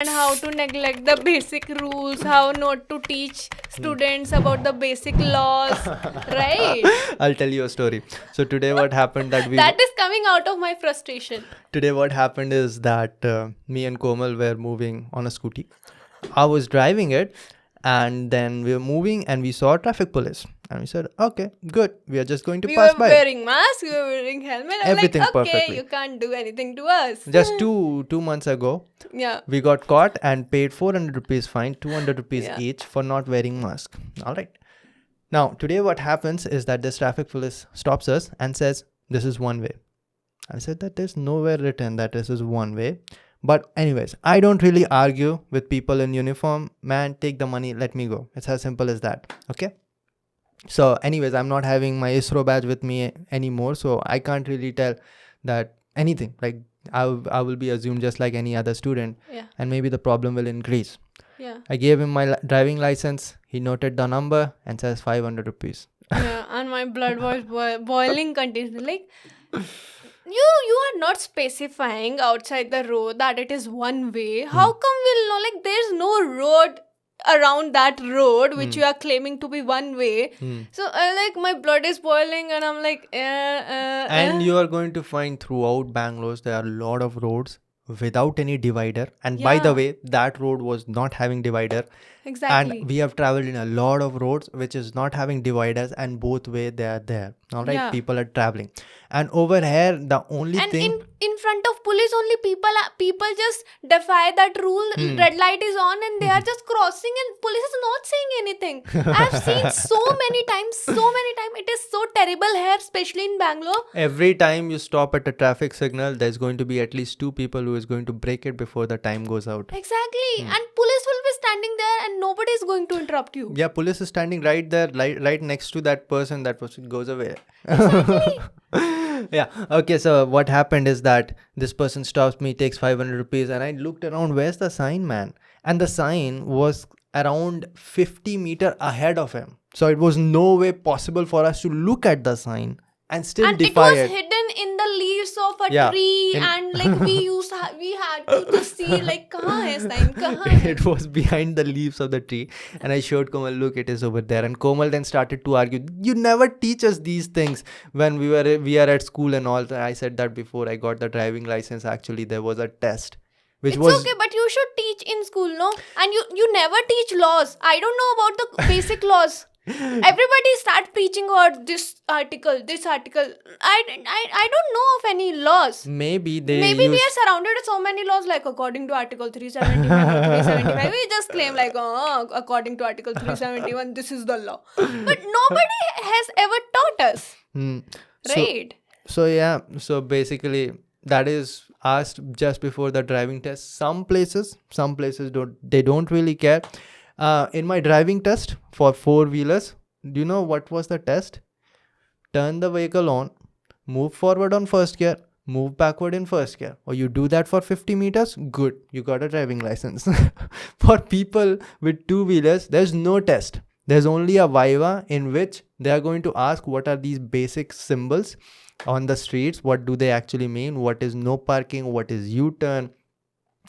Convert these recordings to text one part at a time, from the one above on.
and how to neglect the basic rules, how not to teach students about the basic laws, right? I'll tell you a story. So today what happened that That is coming out of my frustration. today what happened is that me and Komal were moving on a scooty. I was driving it, and then we were moving and we saw traffic police, and we said, okay, good, we are just going to We pass were by. wearing masks, we were wearing helmet. I'm Everything like, okay, perfectly. you can't do anything to us. Just two months ago, Yeah. we got caught and paid 400 rupees fine, 200 rupees Yeah. each for not wearing mask. All right. Now, today what happens is that this traffic police stops us and says, this is one way. I said that there's nowhere written that this is one way. But anyways, I don't really argue with people in uniform. Man, take the money, let me go. It's as simple as that. Okay. So anyways, I'm not having my ISRO badge with me anymore. So I can't really tell that anything. Like I will be assumed just like any other student. Yeah. And maybe the problem will increase. Yeah. I gave him my driving license. He noted the number and says 500 rupees. Yeah, and my blood was boiling continuously. Like, you are not specifying outside the road that it is one way. How come we'll know? Like, there's no road around that road which you are claiming to be one way. So, like, my blood is boiling, and I'm like, And you are going to find throughout Bangalore there are a lot of roads without any divider. And by the Yeah. way, that road was not having divider. exactly. And we have traveled in a lot of roads which is not having dividers, and both way they are there. All right, Yeah. people are traveling. And over here, the only And thing. in front of police only people just defy that rule. Red light is on and they are just crossing, and police is not saying anything. I've seen so many times. It is so terrible here, especially in Bangalore. Every time you stop at a traffic signal, there's going to be at least two people who is going to break it before the time goes out. Exactly. And police will be standing there and nobody is going to interrupt you. Yeah, police is standing right there, right next to that person. That person goes away. Yeah. Okay. So what happened is that this person stops me, takes 500 rupees, and I looked around. Where's the sign, man? And the sign was around 50 meter ahead of him. So it was no way possible for us to look at the sign and still And it defy was it. hidden in the leaves of a Yeah, tree, in- and like we had to just see like kahan hai sign, kahan hai? It was behind the leaves of the tree, and I showed Komal, look, it is over there. And Komal then started to argue, you never teach us these things when we are at school and all. I said that before I got the driving license. Actually, there was a test which It's was okay, but you should teach in school, no? And you never teach laws. I don't know about the basic laws. Everybody start preaching about this article. I don't know of any laws. maybe they Maybe we use are surrounded with so many laws, like according to Article 375 or 375. We just claim like, oh, according to Article 371, this is the law. But nobody has ever taught us, Hmm. right? So yeah, so basically that is asked just before the driving test. Some places don't really care. In my driving test for 4-wheelers, do you know what was the test? Turn the vehicle on, move forward on first gear, move backward in first gear. Or you do that for 50 meters, good, you got a driving license. For people with 2-wheelers, there's no test. There's only a Viva in which they are going to ask what are these basic symbols on the streets, what do they actually mean, what is no parking, what is U-turn,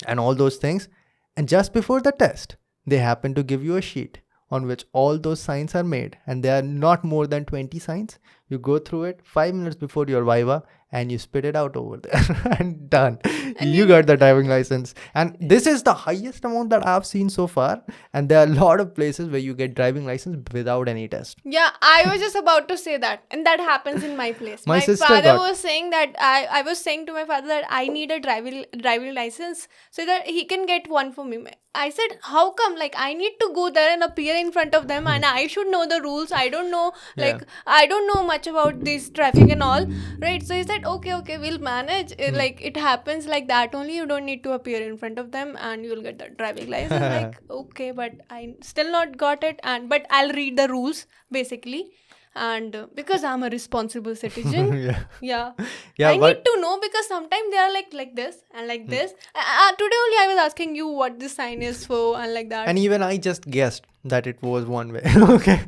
and all those things. And just before the test, they happen to give you a sheet on which all those signs are made, and there are not more than 20 signs. You go through it 5 minutes before your Viva and you spit it out over there and done. You got the driving license. And this is the highest amount that I've seen so far. And there are a lot of places where you get driving license without any test. Yeah, I was just about to say that, and that happens in my place. My sister father got- was saying that I was saying to my father that I need a driving license so that he can get one for me. I said, how come? Like, I need to go there and appear in front of them, and I should know the rules. I don't know, like, I don't know much about this traffic and all, right? So he said, okay, we'll manage. Like, it happens like that only. You don't need to appear in front of them, and you'll get the driving license. Like, okay, but I still not got it, but I'll read the rules basically. And because I'm a responsible citizen, yeah, Yeah, I but need to know, because sometimes they are like this and like this. Today only I was asking you what this sign is for and like that. and even I just guessed that it was one way. Okay.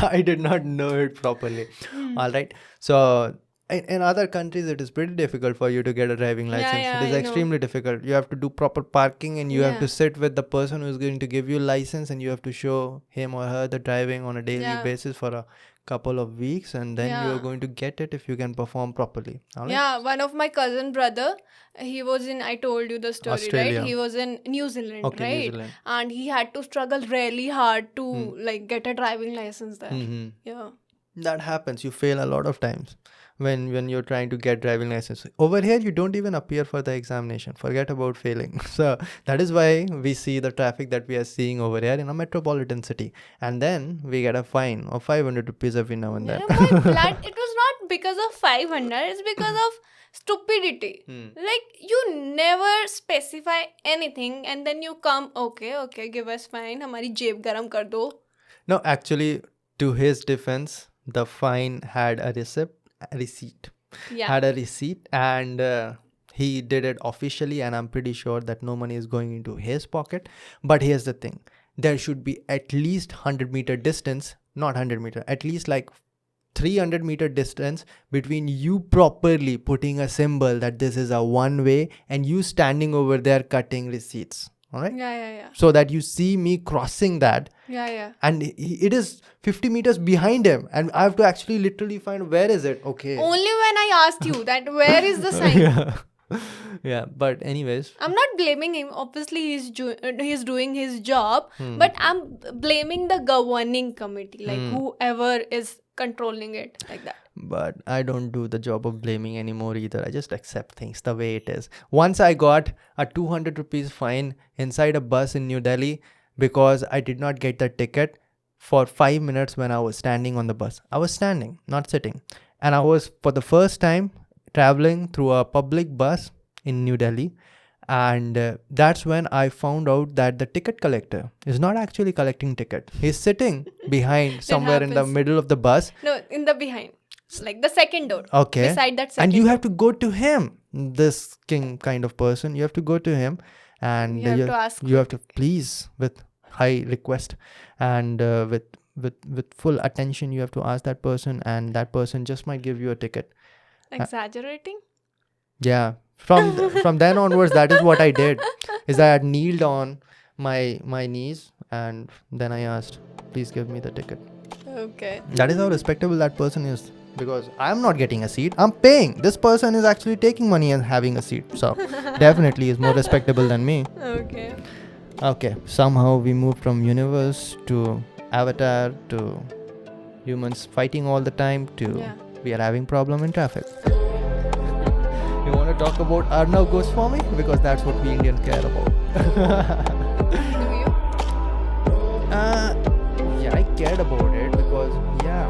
I did not know it properly. All right. So in other countries it is pretty difficult for you to get a driving Yeah, license. yeah, It is I know. extremely difficult. You have to do proper parking, and you have Yeah. to sit with the person who is going to give you license, and you have to show him or her the driving on a daily Yeah. basis for a couple of weeks, and then you are Yeah. going to get it if you can perform properly. All right? Yeah, one of my cousin brother, he was in, I told you the story, Australia. right? He was in New Zealand, Okay, New right? Zealand. And he had to struggle really hard to like get a driving license there. Hmm. Yeah. That happens. You fail a lot of times when you're trying to get driving license. Over here, you don't even appear for the examination. Forget about failing. So that is why we see the traffic that we are seeing over here in a metropolitan city, and then we get a fine of 500 rupees every now and then. Yeah, but that, it was not because of 500, it's because of stupidity. Like, you never specify anything and then you come, okay, give us fine, hamari jeb garam kar do. No, actually, to his defense, the fine had a receipt. Yeah. Had a receipt, and he did it officially, and I'm pretty sure that no money is going into his pocket. But here's the thing, there should be at least 100-meter distance, not 100-meter, at least like 300-meter distance between you properly putting a symbol that this is a one way and you standing over there cutting receipts. All right, Yeah. so that you see me crossing that, Yeah. and it is 50 meters behind him, and I have to actually literally find where is it. Okay. Only when I asked you that where is the sign. Yeah, but anyways, I'm not blaming him. Obviously, he's doing his job, but I'm blaming the governing committee, like whoever is controlling it, like that. but I don't do the job of blaming anymore either. I just accept things the way it is. Once I got a 200 rupees fine inside a bus in New Delhi because I did not get the ticket for 5 minutes when I was standing on the bus. I was standing, not sitting. And I was, for the first time, traveling through a public bus in New Delhi. And that's when I found out that the ticket collector is not actually collecting ticket. He's sitting behind somewhere in the happens. middle of the bus. No, in the behind, like the second door. Okay. Beside that second And you door. have to go to him, this king kind of person. You have to go to him, and You have to ask you have to please, with high request, and with full attention, you have to ask that person, and that person just might give you a ticket. Exaggerating? Yeah. From then onwards, that is what I did. Is that I kneeled on my knees, and then I asked, please give me the ticket. Okay. That is how respectable that person is, because I'm not getting a seat, I'm paying. This person is actually taking money and having a seat, so definitely is more respectable than me. Okay, somehow we moved from universe to Avatar to humans fighting all the time to Yeah. we are having problem in traffic. You want to talk about Arnav Goswami? Because that's what we Indian care about. Do you? Yeah, I cared about it because, yeah,